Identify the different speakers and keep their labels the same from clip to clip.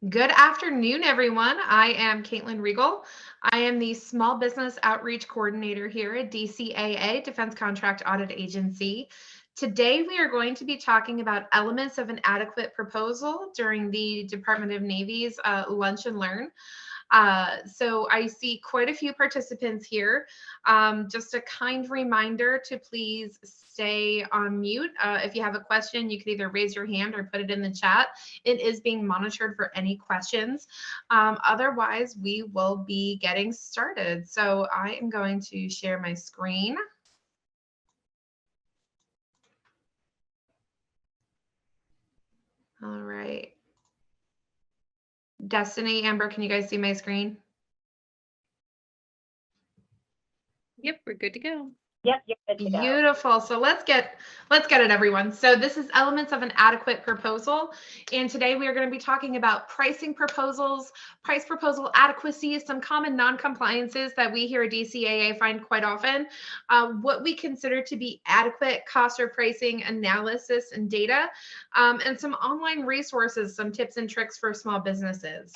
Speaker 1: Good afternoon, everyone. I am Katelyn Rigle. I am the Small Business Outreach Coordinator here at DCAA, Defense Contract Audit Agency. Today, we are going to be talking about elements of an adequate proposal during the Department of Navy's Lunch and Learn. So I see quite a few participants here. Just a kind reminder to please stay on mute. If you have a question, you can either raise your hand or put it in the chat. It is being monitored for any questions. Otherwise, we will be getting started. So I am going to share my screen. All right. Destiny, Amber, can you guys see my screen?
Speaker 2: Yep, we're good to go.
Speaker 3: Yep, you're good to go.
Speaker 1: Beautiful. So let's get it, everyone. So this is elements of an adequate proposal. And today we are going to be talking about pricing proposals, price proposal adequacy, some common non-compliances that we here at DCAA find quite often, what we consider to be adequate cost or pricing analysis and data, and some online resources, some tips and tricks for small businesses.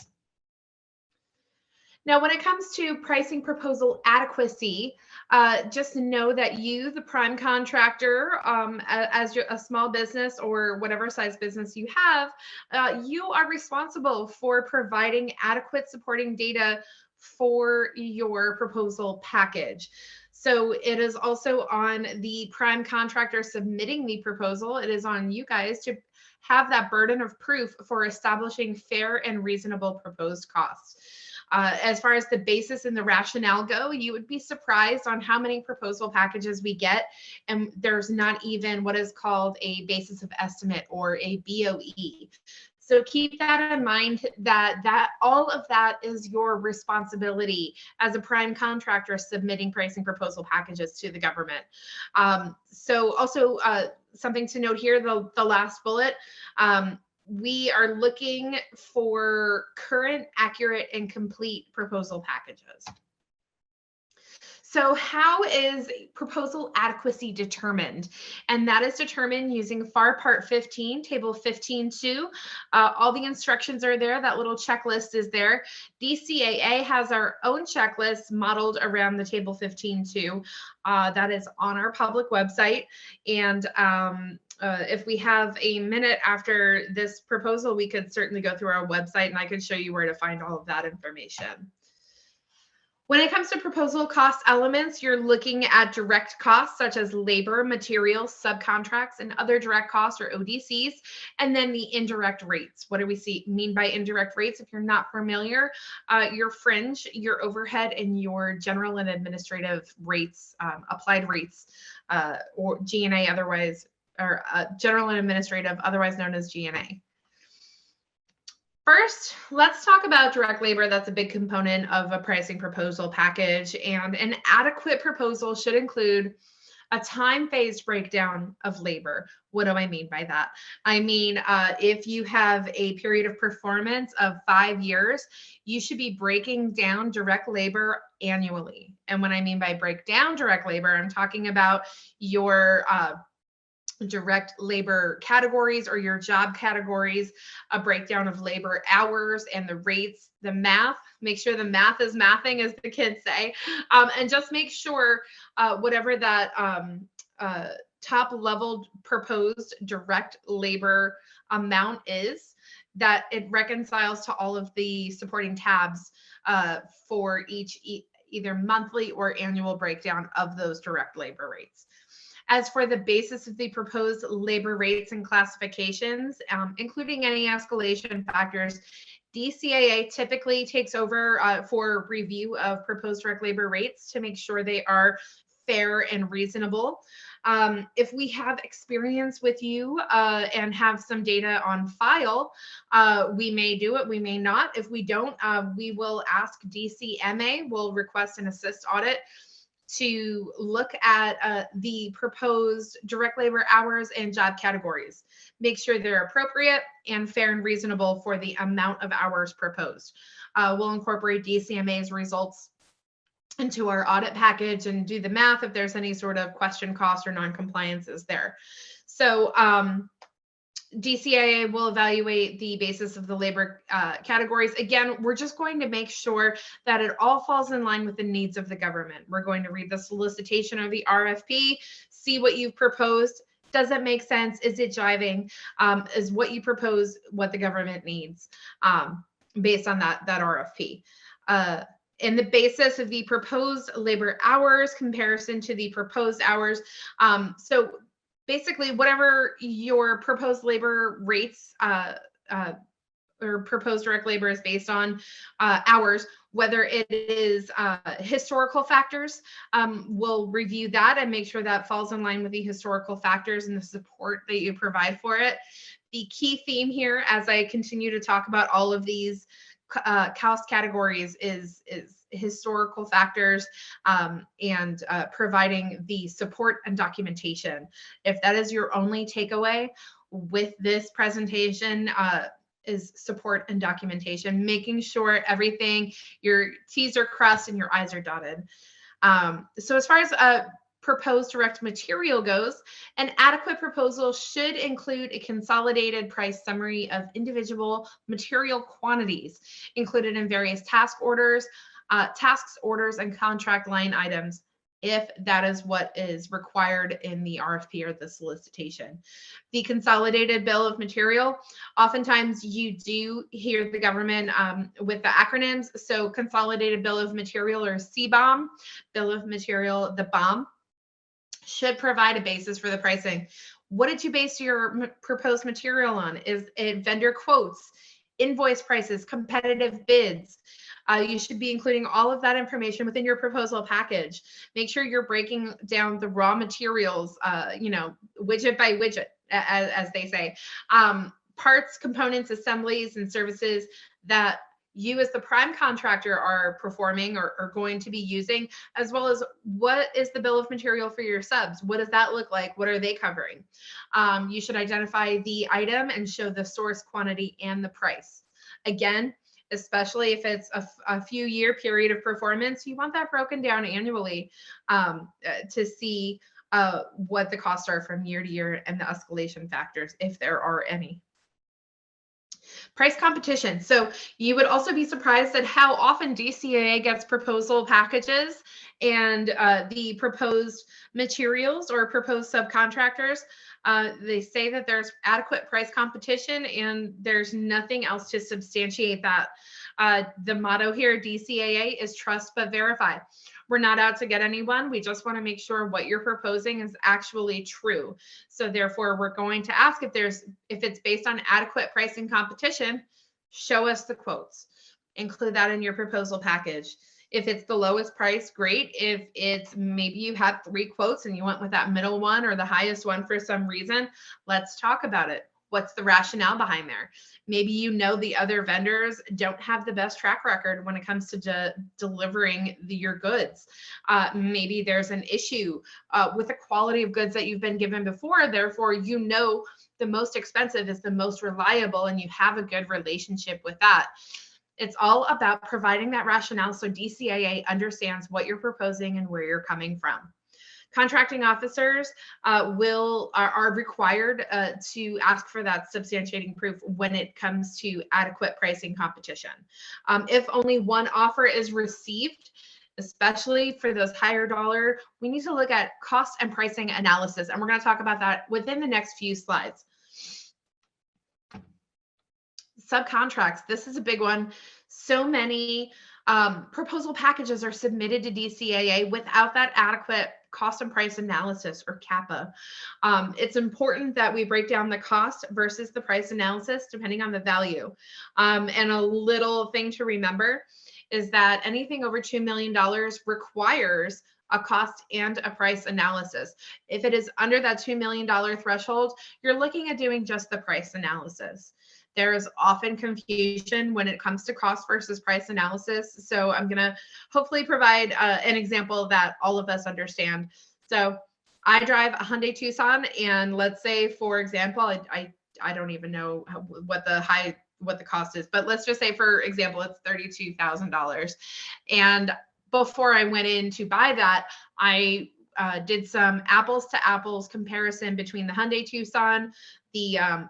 Speaker 1: Now, when it comes to pricing proposal adequacy, just know that you, the prime contractor, as a small business or whatever size business you have, you are responsible for providing adequate supporting data for your proposal package. So it is also on the prime contractor submitting the proposal. It is on you guys to have that burden of proof for establishing fair and reasonable proposed costs. As far as the basis and the rationale go, you would be surprised on how many proposal packages we get, and there's not even what is called a basis of estimate or a BOE. So keep that in mind, that all of that is your responsibility as a prime contractor submitting pricing proposal packages to the government. So also something to note here, the last bullet, we are looking for current, accurate, and complete proposal packages. So how is proposal adequacy determined? And that is determined using FAR Part 15, Table 15.2. All the instructions are there. That little checklist is there. DCAA has our own checklist modeled around the Table 15.2. That is on our public website. And if we have a minute after this proposal, we could certainly go through our website and I could show you where to find all of that information. When it comes to proposal cost elements, you're looking at direct costs such as labor, materials, subcontracts, and other direct costs or ODCs, and then the indirect rates. What do we mean by indirect rates? If you're not familiar, your fringe, your overhead, and your general and administrative rates, applied rates, or G&A otherwise, or general and administrative, otherwise known as G&A. First, let's talk about direct labor. That's a big component of a pricing proposal package, and an adequate proposal should include a time-phased breakdown of labor. What do I mean by that? I mean, if you have a period of performance of 5 years, you should be breaking down direct labor annually. And when I mean by break down direct labor, I'm talking about your direct labor categories or your job categories, a breakdown of labor hours and the rates, the math, make sure the math is mathing, as the kids say, and just make sure whatever that top level proposed direct labor amount is, that it reconciles to all of the supporting tabs for each either monthly or annual breakdown of those direct labor rates. As for the basis of the proposed labor rates and classifications, including any escalation factors, DCAA typically takes over for review of proposed direct labor rates to make sure they are fair and reasonable. If we have experience with you and have some data on file, we may do it, we may not. If we don't, we will ask DCMA, we'll request an assist audit to look at the proposed direct labor hours and job categories. Make sure they're appropriate and fair and reasonable for the amount of hours proposed. We'll incorporate DCMA's results into our audit package and do the math if there's any sort of question, cost, or non-compliances there. So DCAA will evaluate the basis of the labor categories. Again, we're just going to make sure that it all falls in line with the needs of the government. We're going to read the solicitation or the RFP, see what you've proposed. Does it make sense? Is it jiving? Is what you propose what the government needs based on that RFP? And the basis of the proposed labor hours comparison to the proposed hours. So basically, whatever your proposed labor rates or proposed direct labor is based on hours, whether it is historical factors, we'll review that and make sure that falls in line with the historical factors and the support that you provide for it. The key theme here, as I continue to talk about all of these cost categories, is historical factors and providing the support and documentation. If that is your only takeaway with this presentation, is support and documentation, making sure everything, your T's are crossed and your I's are dotted. So as far as proposed direct material goes, an adequate proposal should include a consolidated price summary of individual material quantities included in various tasks, orders, and contract line items, if that is what is required in the RFP or the solicitation. The consolidated bill of material, oftentimes you do hear the government with the acronyms. So consolidated bill of material, or CBOM, bill of material, the BOM, should provide a basis for the pricing. What did you base your proposed material on? Is it vendor quotes, invoice prices, competitive bids? You should be including all of that information within your proposal package. Make sure you're breaking down the raw materials, widget by widget, as they say, parts, components, assemblies, and services that you as the prime contractor are performing or going to be using, as well as what is the bill of material for your subs? What does that look like? What are they covering? You should identify the item and show the source quantity and the price. Again, especially if it's a few year period of performance, you want that broken down annually to see what the costs are from year to year and the escalation factors, if there are any. Price competition. So you would also be surprised at how often DCAA gets proposal packages and the proposed materials or proposed subcontractors. They say that there's adequate price competition and there's nothing else to substantiate that. The motto here, DCAA, is trust but verify. We're not out to get anyone. We just want to make sure what you're proposing is actually true. So therefore, we're going to ask if it's based on adequate pricing competition, show us the quotes. Include that in your proposal package. If it's the lowest price, great. If it's maybe you have 3 quotes and you went with that middle one or the highest one for some reason, let's talk about it. What's the rationale behind there? Maybe the other vendors don't have the best track record when it comes to delivering your goods. Maybe there's an issue with the quality of goods that you've been given before. Therefore, the most expensive is the most reliable and you have a good relationship with that. It's all about providing that rationale so DCAA understands what you're proposing and where you're coming from. Contracting officers are required to ask for that substantiating proof when it comes to adequate pricing competition. If only one offer is received, especially for those higher dollar, we need to look at cost and pricing analysis. And we're going to talk about that within the next few slides. Subcontracts, this is a big one. So many proposal packages are submitted to DCAA without that adequate cost and price analysis, or CAPA. It's important that we break down the cost versus the price analysis depending on the value. And a little thing to remember is that anything over $2 million requires a cost and a price analysis. If it is under that $2 million threshold, you're looking at doing just the price analysis. There is often confusion when it comes to cost versus price analysis. So I'm going to hopefully provide an example that all of us understand. So I drive a Hyundai Tucson, and let's say, for example, I don't even know what the cost is, but let's just say, for example, it's $32,000. And before I went in to buy that, I did some apples to apples comparison between the Hyundai Tucson,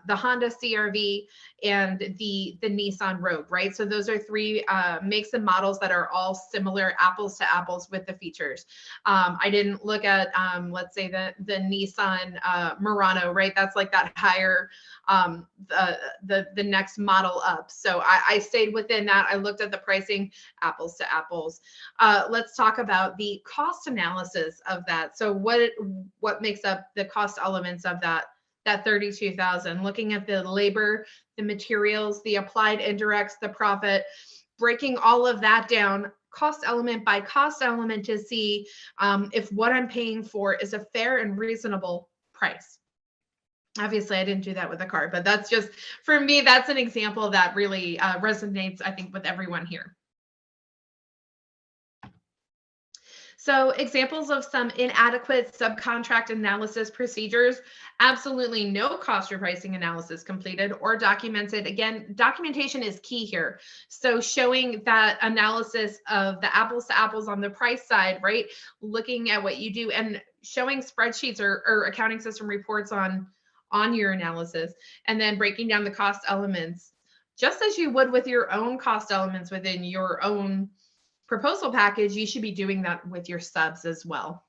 Speaker 1: the Honda CRV and the Nissan Rogue, right? So those are three makes and models that are all similar, apples to apples with the features. I didn't look at, let's say the Nissan Murano, right? That's like that higher, the next model up. So I stayed within that. I looked at the pricing, apples to apples. Let's talk about the cost analysis of that. So what makes up the cost elements of that 32,000, looking at the labor, the materials, the applied indirects, the profit, breaking all of that down cost element by cost element to see if what I'm paying for is a fair and reasonable price. Obviously, I didn't do that with a car, but that's just, for me, that's an example that really resonates, I think, with everyone here. So examples of some inadequate subcontract analysis procedures: absolutely no cost or pricing analysis completed or documented. Again, documentation is key here. So showing that analysis of the apples to apples on the price side, right? Looking at what you do and showing spreadsheets or accounting system reports on your analysis, and then breaking down the cost elements, just as you would with your own cost elements within your own proposal package. You should be doing that with your subs as well.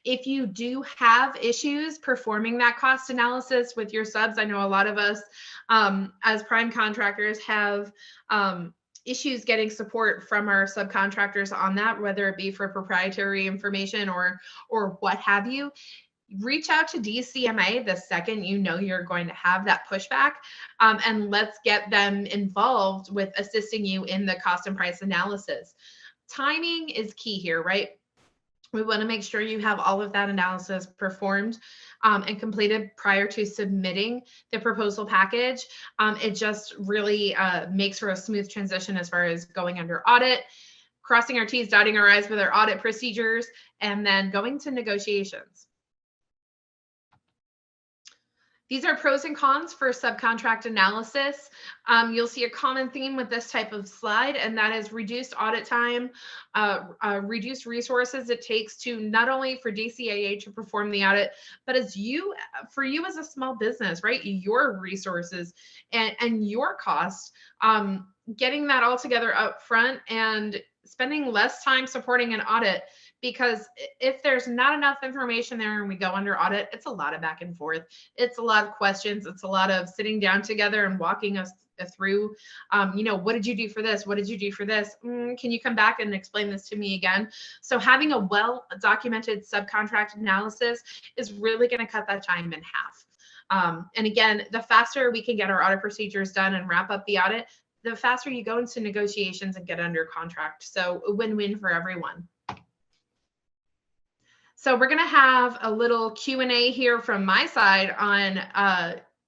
Speaker 1: If you do have issues performing that cost analysis with your subs, I know a lot of us as prime contractors have issues getting support from our subcontractors on that, whether it be for proprietary information or what have you. Reach out to DCMA the second you know you're going to have that pushback, and let's get them involved with assisting you in the cost and price analysis. Timing is key here, right? We want to make sure you have all of that analysis performed and completed prior to submitting the proposal package. It just really makes for a smooth transition as far as going under audit, crossing our T's, dotting our I's with our audit procedures, and then going to negotiations. These are pros and cons for subcontract analysis. You'll see a common theme with this type of slide, and that is reduced audit time, reduced resources it takes to not only for DCAA to perform the audit, but for you as a small business, right? Your resources and your cost, getting that all together up front and spending less time supporting an audit. Because if there's not enough information there and we go under audit, it's a lot of back and forth. It's a lot of questions. It's a lot of sitting down together and walking us through, what did you do for this? What did you do for this? Can you come back and explain this to me again? So having a well-documented subcontract analysis is really going to cut that time in half. And again, the faster we can get our audit procedures done and wrap up the audit, the faster you go into negotiations and get under contract. So a win-win for everyone. So we're going to have a little Q&A here from my side on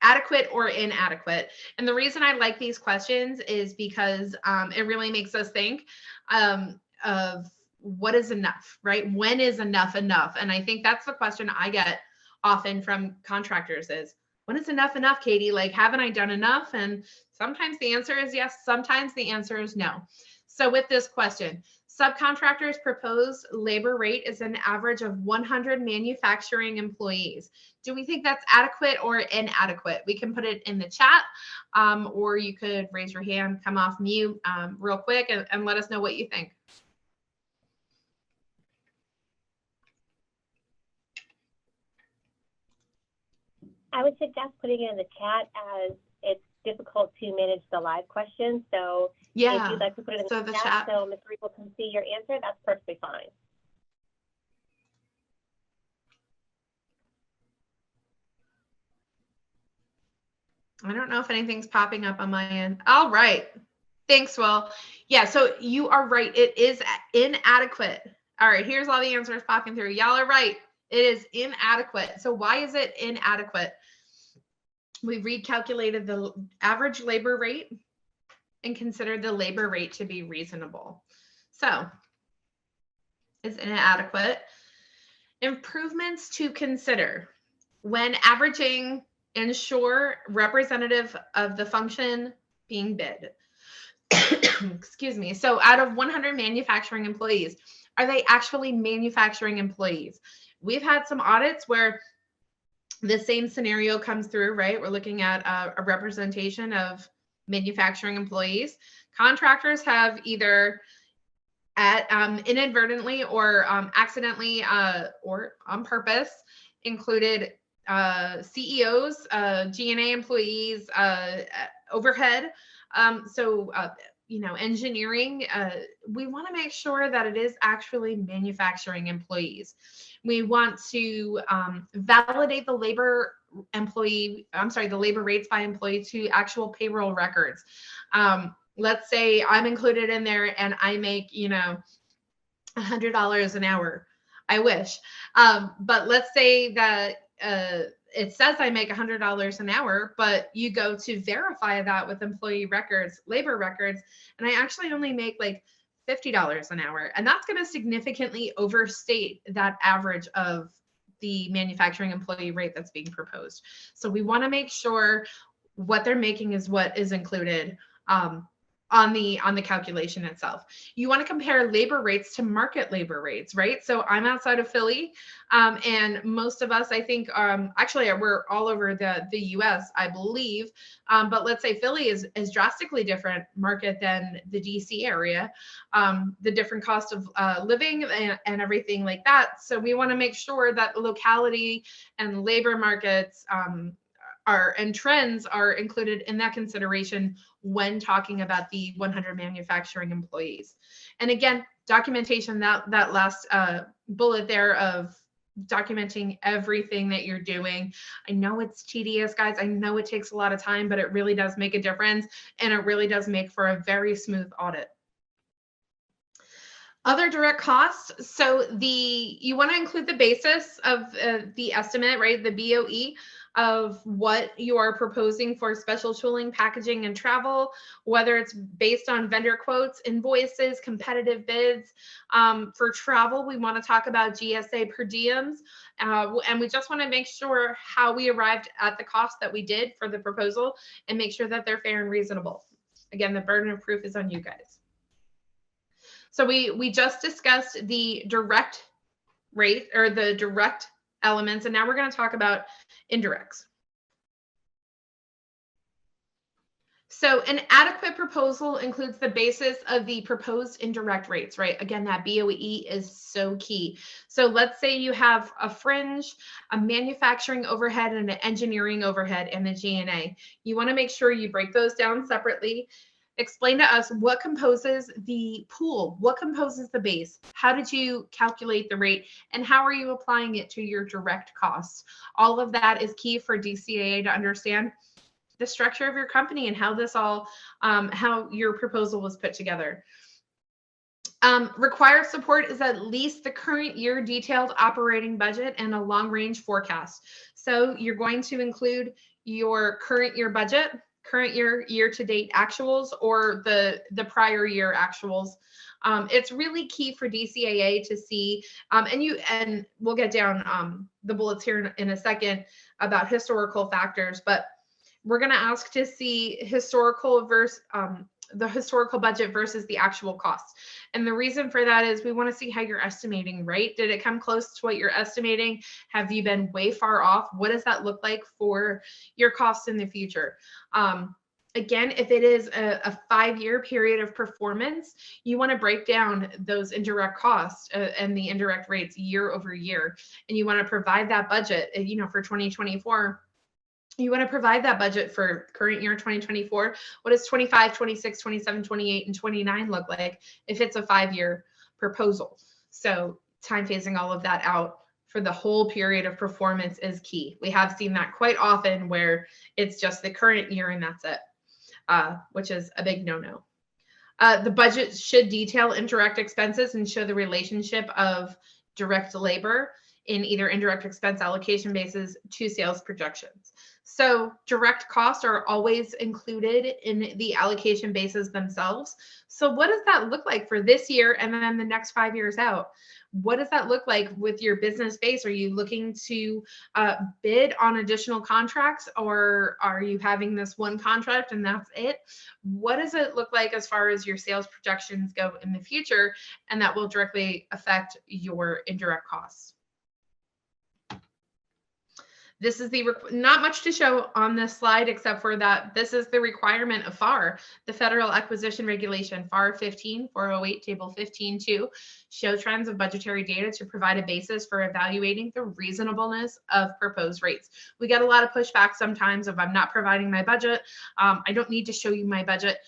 Speaker 1: adequate or inadequate. And the reason I like these questions is because it really makes us think of what is enough, right? When is enough enough? And I think that's the question I get often from contractors is, when is enough enough, Katie? Like, haven't I done enough? And sometimes the answer is yes. Sometimes the answer is no. So with this question, subcontractors' proposed labor rate is an average of 100 manufacturing employees. Do we think that's adequate or inadequate? We can put it in the chat, or you could raise your hand, come off mute real quick, and let us know what you think.
Speaker 3: I would suggest putting it in the chat, as it's difficult to manage the live questions. So
Speaker 1: yeah,
Speaker 3: if you'd like to put it in the chat so Ms. Rigle can see your answer, that's perfectly fine.
Speaker 1: I don't know if anything's popping up on my end. All right. Thanks, Will. Yeah, so you are right. It is inadequate. All right, here's all the answers popping through. Y'all are right. It is inadequate. So why is it inadequate? We recalculated the average labor rate and considered the labor rate to be reasonable. So it's inadequate. Improvements to consider. When averaging, ensure representative of the function being bid. Excuse me. So out of 100 manufacturing employees, are they actually manufacturing employees? We've had some audits where The same scenario comes through, right? We're looking at a representation of manufacturing employees. Contractors have either inadvertently or accidentally or on purpose included CEOs, G&A employees, overhead. Engineering, we want to make sure that it is actually manufacturing employees. We want to validate the labor rates by employee to actual payroll records. Let's say I'm included in there and I make, $100 an hour. I wish. But let's say that it says I make $100 an hour, but you go to verify that with employee records, labor records, and I actually only make like $50 an hour. And that's going to significantly overstate that average of the manufacturing employee rate that's being proposed. So we want to make sure what they're making is what is included on the calculation itself. You want to compare labor rates to market labor rates, right? So I'm outside of Philly, and most of us, I think, actually we're all over the US, I believe. But let's say Philly is drastically different market than the DC area, the different cost of living and everything like that. So we want to make sure that the locality and labor markets and trends are included in that consideration when talking about the 100 manufacturing employees. And again, documentation, that last bullet there of documenting everything that you're doing. I know it's tedious, guys. I know it takes a lot of time, but it really does make a difference, and it really does make for a very smooth audit. Other direct costs. So you want to include the basis of the estimate, right? The BOE of what you are proposing for special tooling, packaging, and travel, whether it's based on vendor quotes, invoices, competitive bids. For travel, we want to talk about GSA per diems, and we just want to make sure how we arrived at the cost that we did for the proposal and make sure that they're fair and reasonable. Again, the burden of proof is on you guys. So we just discussed the direct rate or the direct elements, and now we're going to talk about indirects. So an adequate proposal includes the basis of the proposed indirect rates, right? Again, that BOE is so key. So let's say you have a fringe, a manufacturing overhead, and an engineering overhead, and the G&A. You want to make sure you break those down separately. Explain to us what composes the pool, what composes the base, how did you calculate the rate, and how are you applying it to your direct costs? All of that is key for DCAA to understand the structure of your company and how this all, how your proposal was put together. Required support is at least the current year detailed operating budget and a long range forecast. So you're going to include your current year budget, current year to date actuals, or the prior year actuals. It's really key for DCAA to see, and we'll get down the bullets here in a second about historical factors, but we're going to ask to see historical versus the historical budget versus the actual costs. And the reason for that is we want to see how you're estimating, right? Did it come close to what you're estimating? Have you been way far off? What does that look like for your costs in the future? Again, if it is a 5-year period of performance, you want to break down those indirect costs and the indirect rates year over year. And you want to provide that budget, for 2024. You want to provide that budget for current year 2024. What does 25, 26, 27, 28, and 29 look like if it's a 5-year proposal? So time phasing all of that out for the whole period of performance is key. We have seen that quite often where it's just the current year and that's it, which is a big no-no. The budget should detail indirect expenses and show the relationship of direct labor in either indirect expense allocation basis to sales projections. So direct costs are always included in the allocation bases themselves. So what does that look like for this year and then the next 5 years out? What does that look like with your business base? Are you looking to bid on additional contracts, or are you having this one contract and that's it? What does it look like as far as your sales projections go in the future? And that will directly affect your indirect costs. This is not much to show on this slide, except for that this is the requirement of FAR, the Federal Acquisition Regulation, FAR 15, 408, Table 15.2, show trends of budgetary data to provide a basis for evaluating the reasonableness of proposed rates. We get a lot of pushback sometimes if I'm not providing my budget. I don't need to show you my budget.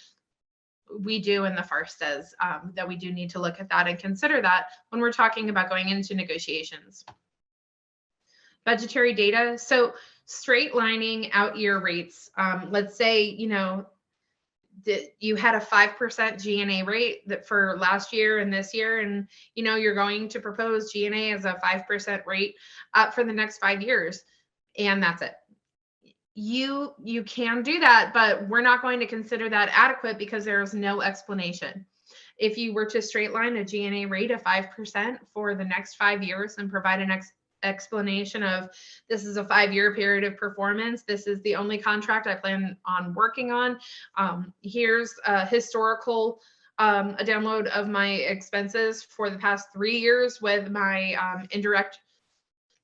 Speaker 1: We do, and the FAR says that we do need to look at that and consider that when we're talking about going into negotiations. Budgetary data. So straight lining out year rates. Let's say, you had a 5% G&A rate that for last year and this year, and you're going to propose G&A as a 5% rate for the next 5 years, and that's it. You can do that, but we're not going to consider that adequate because there's no explanation. If you were to straight line a G&A rate of 5% for the next 5 years and provide an explanation of this is a 5-year period of performance, this is the only contract I plan on working on, here's a historical a download of my expenses for the past 3 years with my indirect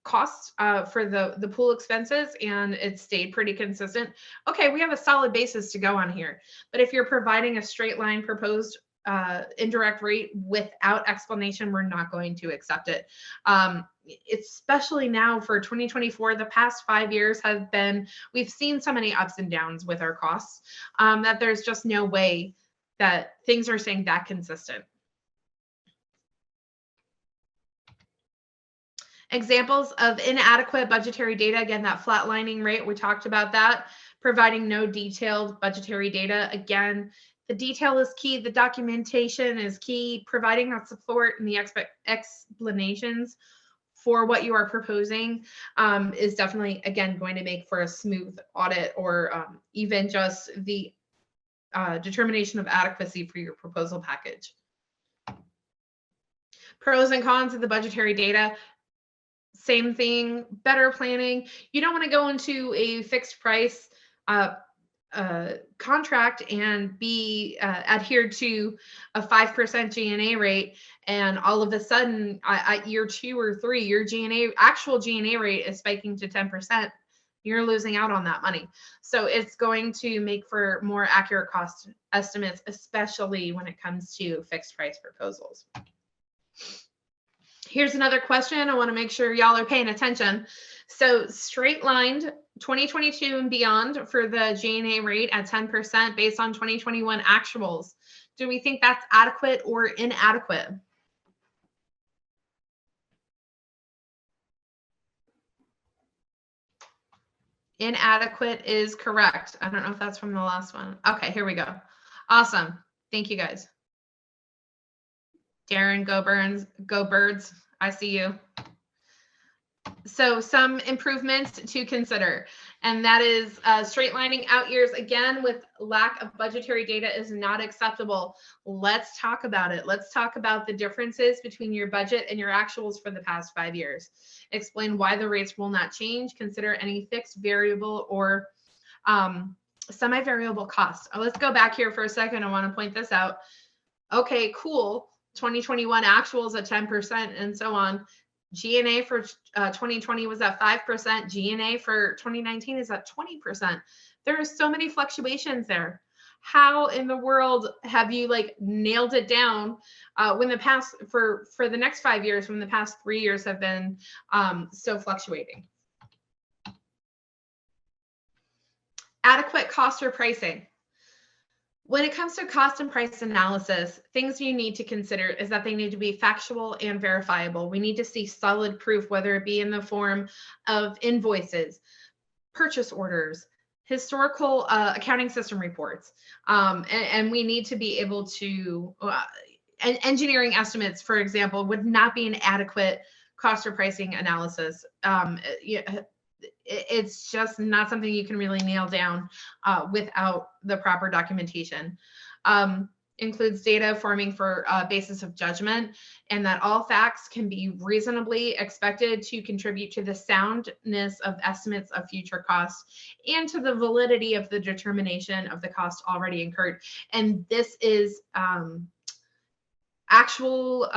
Speaker 1: costs for the pool expenses, and it stayed pretty consistent. Okay, we have a solid basis to go on here. But if you're providing a straight line proposed indirect rate without explanation, we're not going to accept it. Especially now for 2024, the past 5 years have been, we've seen so many ups and downs with our costs that there's just no way that things are staying that consistent. Examples of inadequate budgetary data, again, that flatlining rate, we talked about that. Providing no detailed budgetary data, again, the detail is key, the documentation is key, providing that support and the explanations for what you are proposing is definitely, again, going to make for a smooth audit or even just the determination of adequacy for your proposal package. Pros and cons of the budgetary data. Same thing, better planning. You don't want to go into a fixed price contract and be adhered to a 5% G&A rate, and all of a sudden at year 2 or 3, your actual G&A rate is spiking to 10%. You're losing out on that money. So it's going to make for more accurate cost estimates, especially when it comes to fixed price proposals. Here's another question. I want to make sure y'all are paying attention. So straight lined 2022 and beyond for the G&A rate at 10% based on 2021 actuals. Do we think that's adequate or inadequate? Inadequate is correct. I don't know if that's from the last one. Okay, here we go. Awesome. Thank you guys. Darren, go Burns, go Birds. I see you. So some improvements to consider, and that is straight lining out years again with lack of budgetary data is not acceptable. Let's talk about it. Let's talk about the differences between your budget and your actuals for the past 5 years. Explain why the rates will not change. Consider any fixed, variable, or semi-variable costs. Let's go back here for a second. I want to point this out. Okay, cool. 2021 actuals at 10% and so on. G&A for 2020 was at 5%. G&A for 2019 is at 20%. There are so many fluctuations there. How in the world have you nailed it down when the past for the next 5 years, when the past 3 years have been so fluctuating? Adequate cost or pricing. When it comes to cost and price analysis, things you need to consider is that they need to be factual and verifiable. We need to see solid proof, whether it be in the form of invoices, purchase orders, historical accounting system reports, and we need to be able to, engineering estimates, for example, would not be an adequate cost or pricing analysis. It's just not something you can really nail down without the proper documentation. Includes data forming for a basis of judgment, and that all facts can be reasonably expected to contribute to the soundness of estimates of future costs and to the validity of the determination of the cost already incurred. And this is actual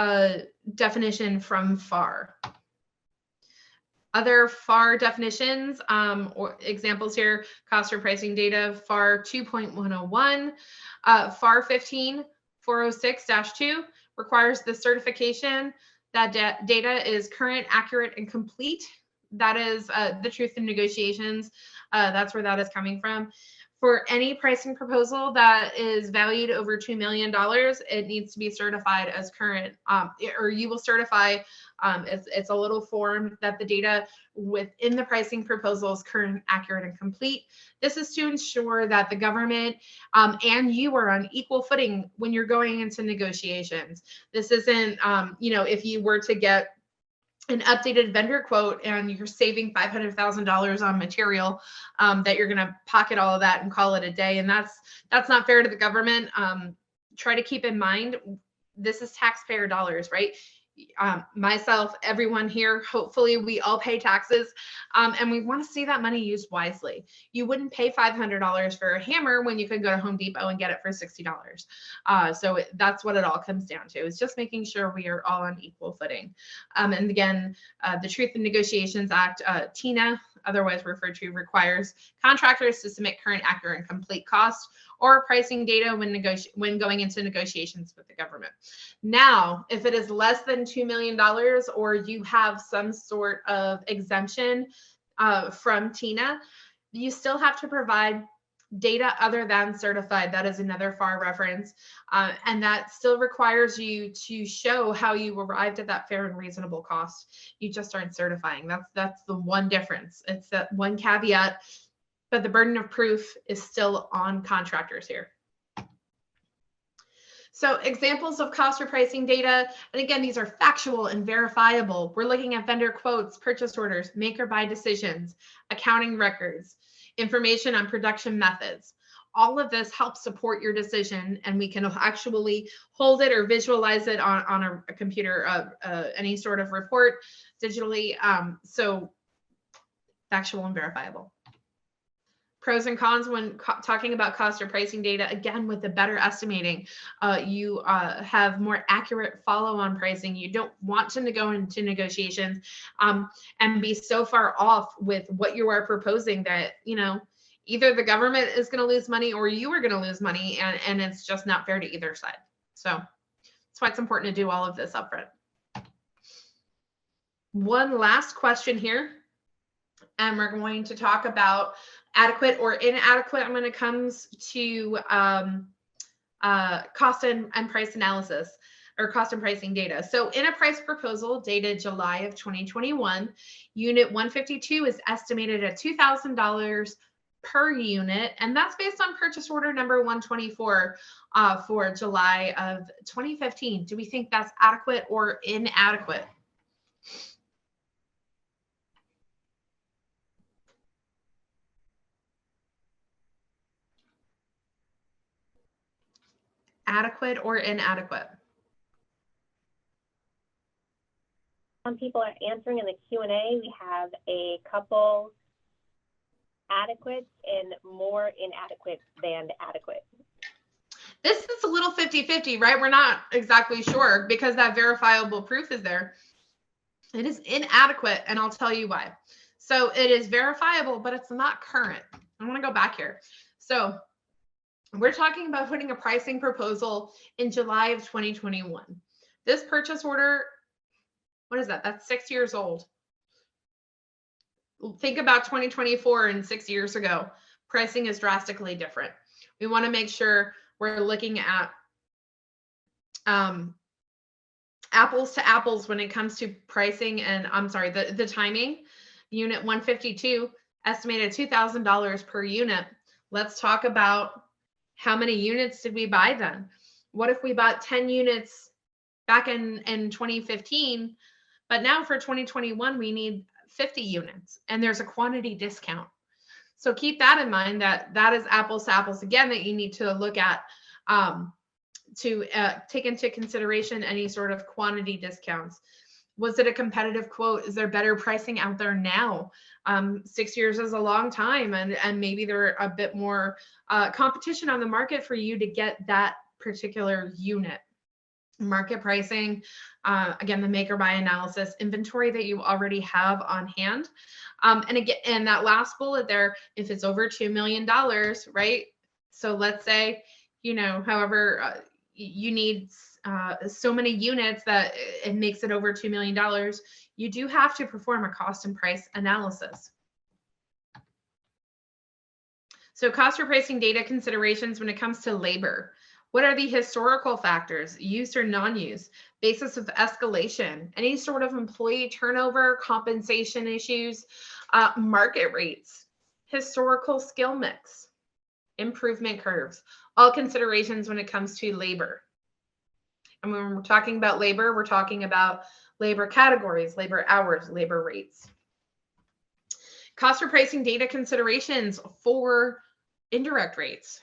Speaker 1: definition from FAR. Other FAR definitions or examples here, cost or pricing data, FAR 2.101, FAR 15406-2 requires the certification that data is current, accurate, and complete. That is the truth in negotiations. That's where that is coming from. For any pricing proposal that is valued over $2 million, it needs to be certified as current, or you will certify, it's a little form that the data within the pricing proposal is current, accurate, and complete. This is to ensure that the government and you are on equal footing when you're going into negotiations. This isn't, if you were to get an updated vendor quote and you're saving $500,000 on material, that you're going to pocket all of that and call it a day. And that's not fair to the government. Try to keep in mind, this is taxpayer dollars, right? Myself, everyone here, hopefully we all pay taxes, and we want to see that money used wisely. You wouldn't pay $500 for a hammer when you could go to Home Depot and get it for $60. So that's what it all comes down to, is just making sure we are all on equal footing. And again, the Truth in Negotiations Act, TINA, otherwise referred to, requires contractors to submit current, accurate, and complete cost or pricing data when going into negotiations with the government. Now, if it is less than $2 million or you have some sort of exemption from TINA, you still have to provide data other than certified. That is another FAR reference. And that still requires you to show how you arrived at that fair and reasonable cost. You just aren't certifying. That's the one difference. It's that one caveat, but the burden of proof is still on contractors here. So examples of cost or pricing data, and again, these are factual and verifiable. We're looking at vendor quotes, purchase orders, make or buy decisions, accounting records, information on production methods. All of this helps support your decision, and we can actually hold it or visualize it on a computer, any sort of report digitally. So factual and verifiable. Pros and cons when talking about cost or pricing data, again, with the better estimating, you have more accurate follow-on pricing. You don't want to go into negotiations and be so far off with what you are proposing that, either the government is going to lose money or you are going to lose money, and it's just not fair to either side. So that's why it's important to do all of this upfront. One last question here, and we're going to talk about adequate or inadequate when it comes to cost and price analysis or cost and pricing data. So in a price proposal dated July of 2021, unit 152 is estimated at $2,000 per unit, and that's based on purchase order number 124 for July of 2015. Do we think that's adequate or inadequate? Adequate or inadequate?
Speaker 3: Some people are answering in the Q&A. We have a couple adequate and more inadequate than adequate.
Speaker 1: This is a little 50-50, right? We're not exactly sure because that verifiable proof is there. It is inadequate, and I'll tell you why. So it is verifiable, but it's not current. I want to go back here. So we're talking about putting a pricing proposal in July of 2021. This purchase order, what is that? That's 6 years old. Think about 2024 and 6 years ago. Pricing is drastically different. We want to make sure we're looking at apples to apples when it comes to pricing and, the timing. Unit 152, estimated $2,000 per unit. Let's talk about how many units did we buy then? What if we bought 10 units back in 2015, but now for 2021, we need 50 units and there's a quantity discount. So keep that in mind, that is apples to apples again, that you need to look at to take into consideration any sort of quantity discounts. Was it a competitive quote? Is there better pricing out there now? 6 years is a long time, and maybe there are a bit more competition on the market for you to get that particular unit. market pricing, again, the make or buy analysis, inventory that you already have on hand. And again, and that last bullet there, if it's over $2 million, right? So let's say, however, you need so many units that it makes it over $2 million, you do have to perform a cost and price analysis. So cost or pricing data considerations when it comes to labor. What are the historical factors, use or non-use, basis of escalation, any sort of employee turnover, compensation issues, market rates, historical skill mix, improvement curves, all considerations when it comes to labor. And when we're talking about labor, we're talking about labor categories, labor hours, labor rates. Cost or pricing data considerations for indirect rates.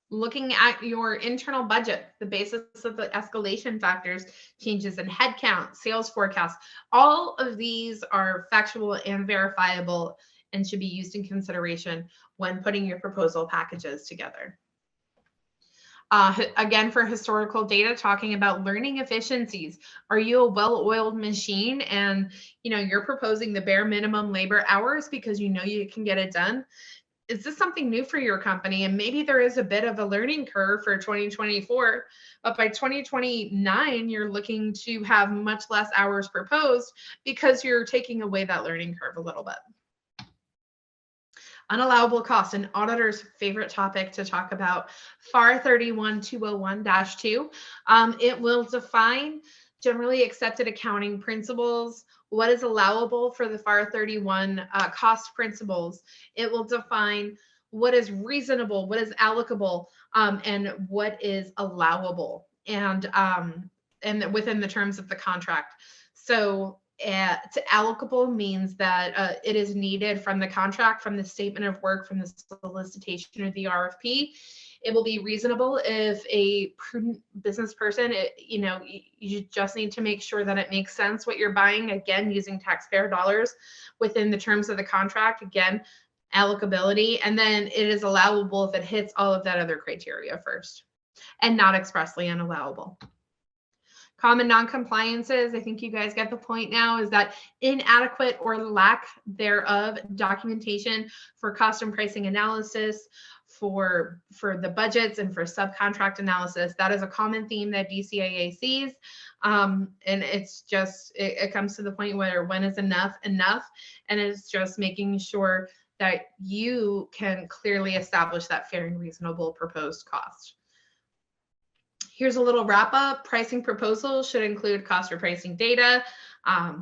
Speaker 1: Looking at your internal budget, the basis of the escalation factors, changes in headcount, sales forecasts, all of these are factual and verifiable and should be used in consideration when putting your proposal packages together. Again, for historical data, talking about learning efficiencies. Are you a well-oiled machine and you're proposing the bare minimum labor hours because you can get it done? Is this something new for your company? And maybe there is a bit of a learning curve for 2024, but by 2029, you're looking to have much less hours proposed because you're taking away that learning curve a little bit. Unallowable cost, an auditor's favorite topic to talk about, FAR 31201-2. It will define generally accepted accounting principles, what is allowable for the FAR 31 cost principles. It will define what is reasonable, what is allocable, and what is allowable, and within the terms of the contract. So allocable means that it is needed from the contract, from the statement of work, from the solicitation or the RFP. It will be reasonable if a prudent business person, you just need to make sure that it makes sense what you're buying, again, using taxpayer dollars within the terms of the contract, again, allocability, and then it is allowable if it hits all of that other criteria first and not expressly unallowable. Common non-compliances, I think you guys get the point now, is that inadequate or lack thereof documentation for cost and pricing analysis, for the budgets and for subcontract analysis. That is a common theme that DCAA sees. And it's just, it comes to the point where when is enough, and it's just making sure that you can clearly establish that fair and reasonable proposed cost. Here's a little wrap up. Pricing proposal should include cost or pricing data. I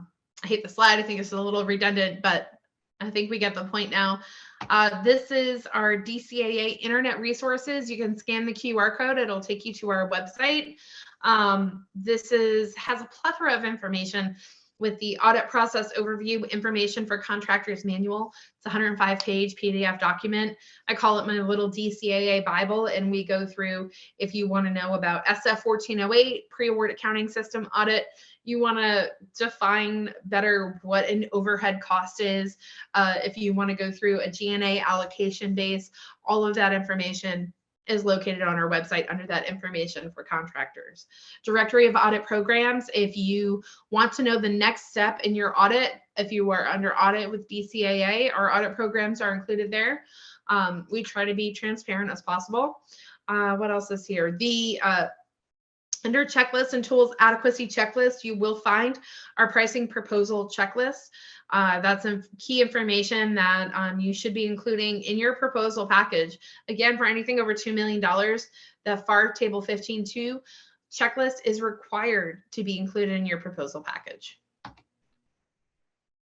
Speaker 1: hate the slide. I think it's a little redundant, but I think we get the point now. This is our DCAA internet resources. You can scan the QR code. It'll take you to our website. This has a plethora of information with the audit process overview, information for contractors manual. It's a 105-page PDF document. I call it my little DCAA Bible, and we go through, if you want to know about SF 1408, pre-award accounting system audit, you want to define better what an overhead cost is, if you want to go through a G&A allocation base, all of that information is located on our website under that information for contractors. Directory of audit programs. If you want to know the next step in your audit, if you are under audit with DCAA, our audit programs are included there. We try to be transparent as possible. What else is here? Under checklist and tools adequacy checklist, you will find our pricing proposal checklist. That's some key information that you should be including in your proposal package. Again, for anything over $2 million, the FAR Table 15.2 checklist is required to be included in your proposal package.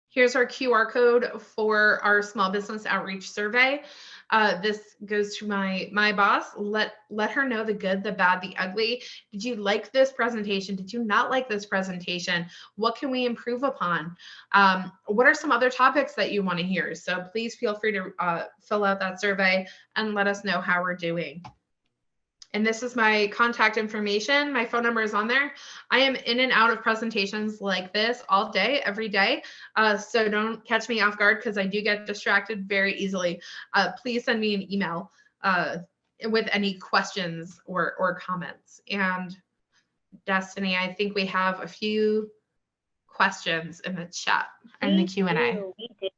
Speaker 1: Here's our QR code for our small business outreach survey. This goes to my boss. Let her know the good, the bad, the ugly. Did you like this presentation? Did you not like this presentation? What can we improve upon? What are some other topics that you want to hear? So please feel free to fill out that survey and let us know how we're doing. And this is my contact information. My phone number is on there. I am in and out of presentations like this all day, every day. So don't catch me off guard because I do get distracted very easily. Please send me an email with any questions or comments. And Destiny, I think we have a few questions in the chat and the Q&A.
Speaker 3: We do.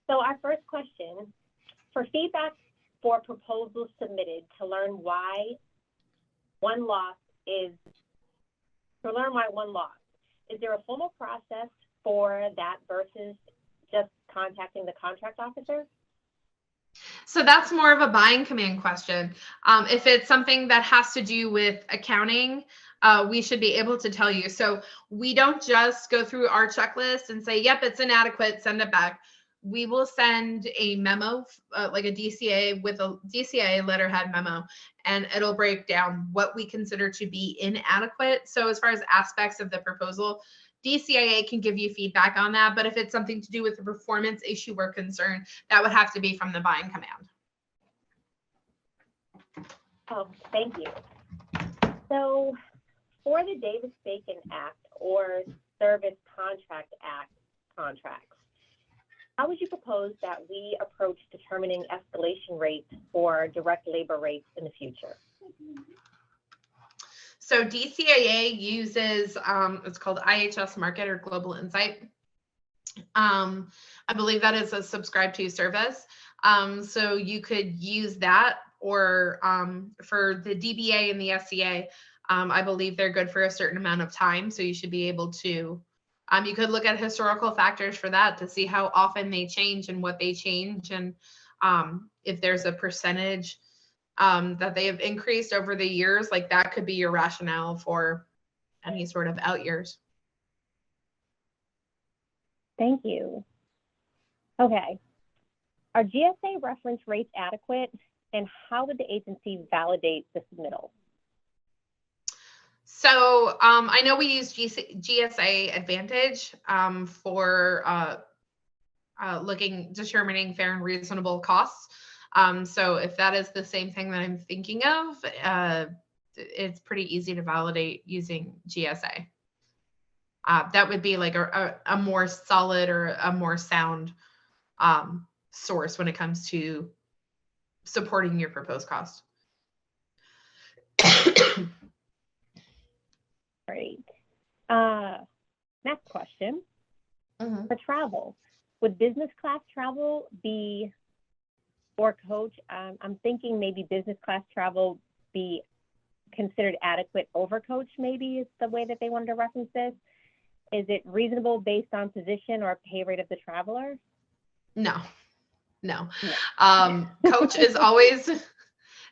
Speaker 3: So our first question, for feedback for proposals submitted to learn why one loss, is there a formal process for that versus just contacting the contract officer?
Speaker 1: So that's more of a buying command question. If it's something that has to do with accounting, we should be able to tell you. So we don't just go through our checklist and say, yep, it's inadequate, send it back. We will send a memo, like a DCA with a DCAA letterhead memo, and it'll break down what we consider to be inadequate. So as far as aspects of the proposal, DCAA can give you feedback on that, but if it's something to do with a performance issue or concern, that would have to be from the buying command.
Speaker 3: Oh, thank you. So for the Davis-Bacon Act or Service Contract Act contracts, how would you propose that we approach determining escalation rates or direct labor rates in the future?
Speaker 1: So DCAA uses, it's called IHS Market or Global Insight. I believe that is a subscribe to service. So you could use that, or for the DBA and the SCA, I believe they're good for a certain amount of time. So you should be able to, you could look at historical factors for that to see how often they change and what they change. And if there's a percentage that they have increased over the years, like that could be your rationale for any sort of out years.
Speaker 3: Thank you. Okay. Are GSA reference rates adequate, and how would the agency validate the submittal?
Speaker 1: So I know we use GSA Advantage for determining fair and reasonable costs. So if that is the same thing that I'm thinking of, it's pretty easy to validate using GSA. That would be like a more solid or a more sound source when it comes to supporting your proposed cost.
Speaker 3: Great. Next question.
Speaker 1: Mm-hmm.
Speaker 3: For travel, would business class travel be, or coach, I'm thinking maybe business class travel be considered adequate over coach, maybe is the way that they wanted to reference this. Is it reasonable based on position or pay rate of the traveler?
Speaker 1: No. Coach is always,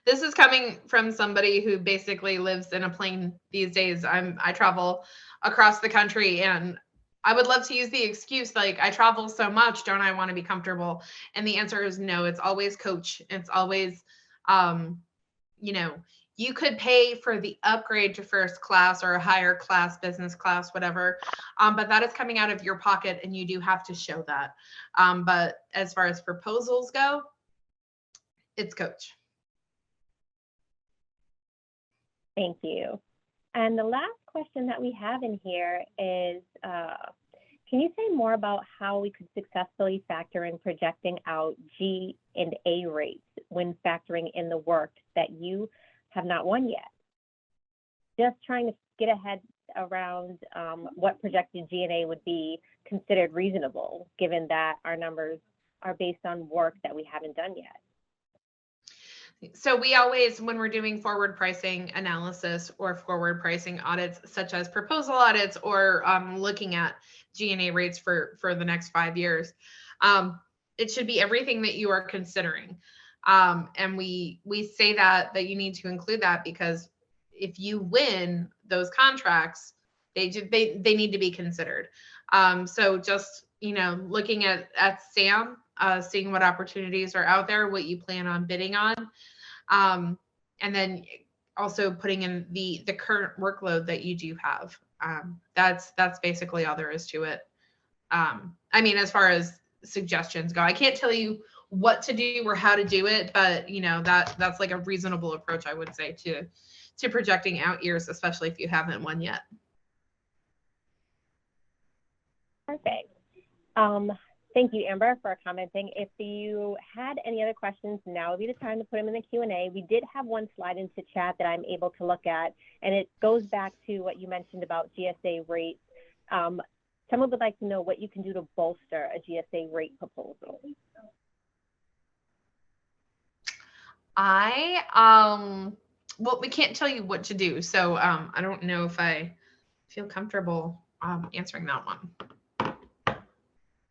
Speaker 1: this is coming from somebody who basically lives in a plane these days. I travel across the country, and I would love to use the excuse, like, I travel so much, don't I want to be comfortable? And the answer is no, it's always coach. It's always, you could pay for the upgrade to first class or a higher class, business class, whatever. But that is coming out of your pocket, and you do have to show that. But as far as proposals go, it's coach.
Speaker 3: Thank you. And the last question that we have in here is, can you say more about how we could successfully factor in projecting out G&A rates when factoring in the work that you have not won yet? Just trying to get ahead around what projected G&A would be considered reasonable, given that our numbers are based on work that we haven't done yet.
Speaker 1: So we always, when we're doing forward pricing analysis or forward pricing audits, such as proposal audits or looking at G&A rates for the next 5 years, it should be everything that you are considering. And we say that you need to include that because if you win those contracts, they need to be considered. So just, looking at SAM, seeing what opportunities are out there, what you plan on bidding on. And then also putting in the current workload that you do have. That's basically all there is to it. As far as suggestions go, I can't tell you what to do or how to do it, but that's like a reasonable approach, I would say, to projecting out years, especially if you haven't won yet.
Speaker 3: Perfect. Thank you, Amber, for commenting. If you had any other questions, now would be the time to put them in the Q&A. We did have one slide into chat that I'm able to look at, and it goes back to what you mentioned about GSA rates. Someone would like to know what you can do to bolster a GSA rate proposal.
Speaker 1: Well, we can't tell you what to do, so I don't know if I feel comfortable answering that one.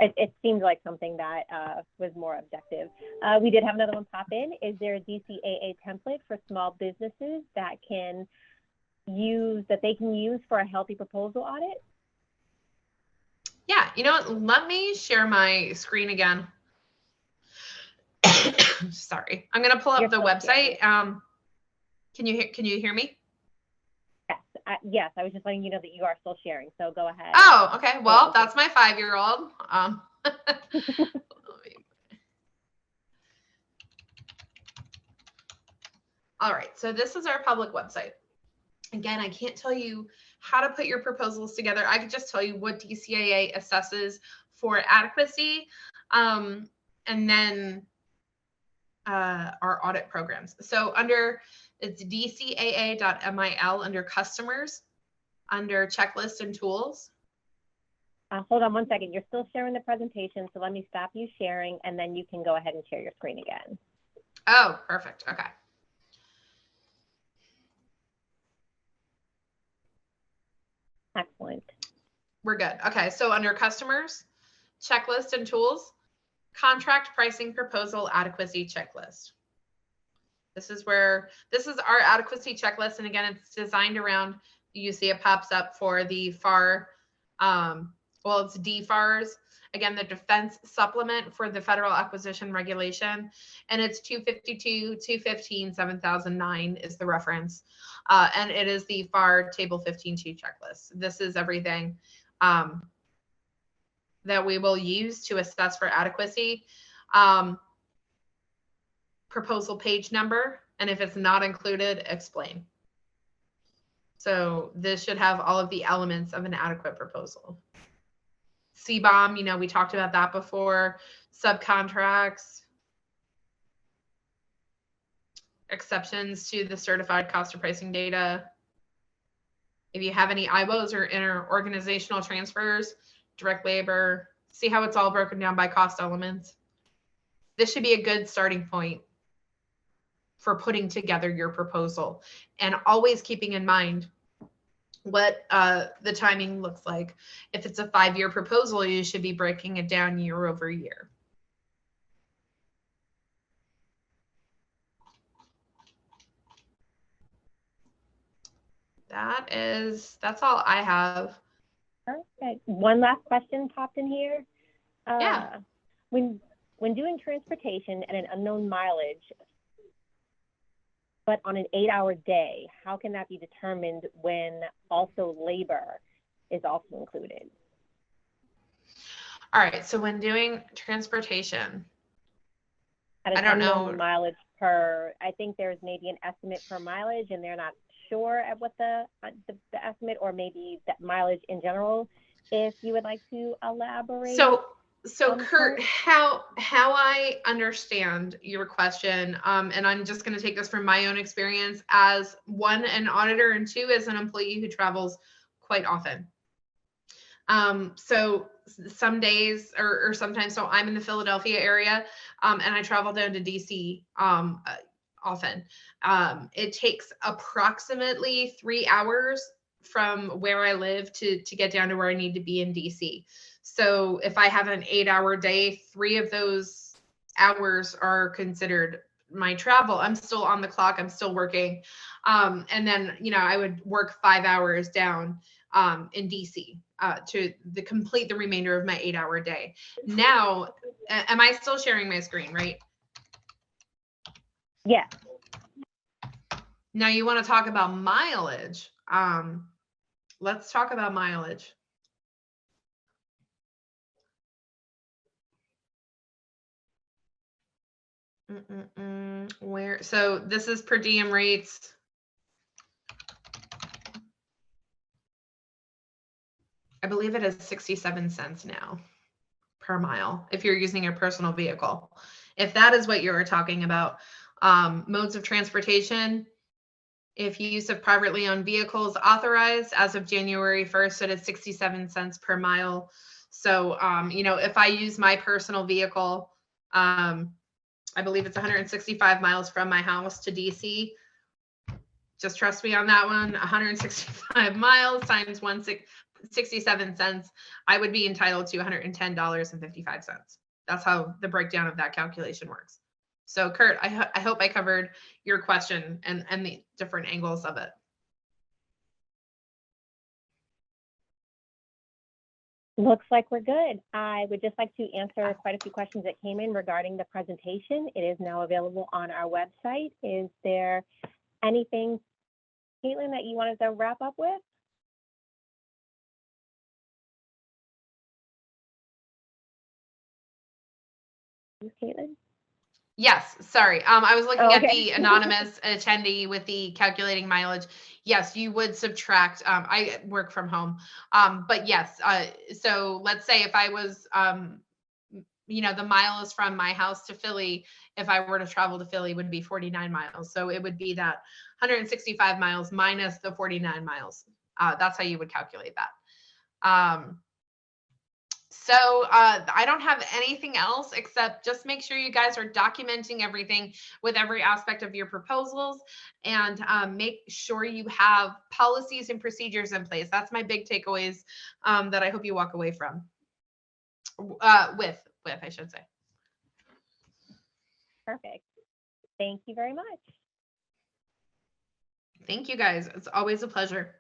Speaker 3: It seemed like something that was more objective. We did have another one pop in. Is there a DCAA template for small businesses that they can use for a healthy proposal audit?
Speaker 1: Yeah, you know what? Let me share my screen again. Sorry, I'm gonna pull up the website. Can you hear me?
Speaker 3: Yes, yes, I was just letting you know that you are still sharing, so go ahead.
Speaker 1: Oh, okay. Well, that's my 5-year-old. All right, so this is our public website. Again, I can't tell you how to put your proposals together. I can just tell you what DCAA assesses for adequacy, and then our audit programs. So it's dcaa.mil under customers, under checklist and tools.
Speaker 3: Hold on one second. You're still sharing the presentation, so let me stop you sharing, and then you can go ahead and share your screen again.
Speaker 1: Oh, perfect. Okay.
Speaker 3: Excellent.
Speaker 1: We're good. Okay, so under customers, checklist and tools, contract pricing proposal adequacy checklist. This is our adequacy checklist. And again, it's designed around, you see it pops up for the FAR, well, it's DFARS. Again, the defense supplement for the federal acquisition regulation. And it's 252, 215, 7009 is the reference. And it is the FAR table 15.2 checklist. This is everything that we will use to assess for adequacy. Proposal page number, and if it's not included, explain. So this should have all of the elements of an adequate proposal. CBOM, we talked about that before. Subcontracts, exceptions to the certified cost of pricing data. If you have any IWOs or inter-organizational transfers, direct labor, see how it's all broken down by cost elements. This should be a good starting point for putting together your proposal, and always keeping in mind what the timing looks like. If it's a 5-year proposal, you should be breaking it down year over year. That's all I have.
Speaker 3: Perfect. One last question popped in here.
Speaker 1: Yeah.
Speaker 3: When doing transportation at an unknown mileage, but on an 8-hour day, how can that be determined when also labor is also included?
Speaker 1: All right, so when doing transportation,
Speaker 3: at an
Speaker 1: I don't know.
Speaker 3: Unknown mileage per, I think there's maybe an estimate per mileage, and they're not sure at what the estimate, or maybe that mileage in general, if you would like to elaborate.
Speaker 1: So Kurt, how I understand your question, and I'm just going to take this from my own experience as 1, an auditor, and 2, as an employee who travels quite often. So some days or sometimes, so I'm in the Philadelphia area, and I travel down to DC often. It takes approximately 3 hours from where I live to get down to where I need to be in DC. So if I have an 8-hour day, 3 of those hours are considered my travel. I'm still on the clock. I'm still working. And then, I would work 5 hours down in DC to complete the remainder of my 8-hour day. Now, am I still sharing my screen, right?
Speaker 3: Yeah.
Speaker 1: Now you want to talk about mileage. Let's talk about mileage. So this is per diem rates. I believe it is 67 cents now per mile if you're using your personal vehicle. If that is what you're talking about, modes of transportation, if use of privately owned vehicles authorized as of January 1st, it is 67 cents per mile. So, if I use my personal vehicle, I believe it's 165 miles from my house to DC. Just trust me on that one. 165 miles times 67 cents, I would be entitled to $110.55. That's how the breakdown of that calculation works. So Kurt, I hope I covered your question and the different angles of it.
Speaker 3: Looks like we're good. I would just like to answer quite a few questions that came in regarding the presentation. It is now available on our website. Is there anything, Katelyn, that you wanted to wrap up with? Katelyn?
Speaker 1: Yes, sorry. I was looking at
Speaker 3: Okay.
Speaker 1: the anonymous attendee with the calculating mileage. Yes, you would subtract. I work from home, but yes. So let's say if I was, the miles from my house to Philly, if I were to travel to Philly, would be 49 miles. So it would be that 165 miles minus the 49 miles. That's how you would calculate that. So I don't have anything else except just make sure you guys are documenting everything with every aspect of your proposals, and make sure you have policies and procedures in place. That's my big takeaways that I hope you walk away from with, I should say.
Speaker 3: Perfect. Thank you very much.
Speaker 1: Thank you guys. It's always a pleasure.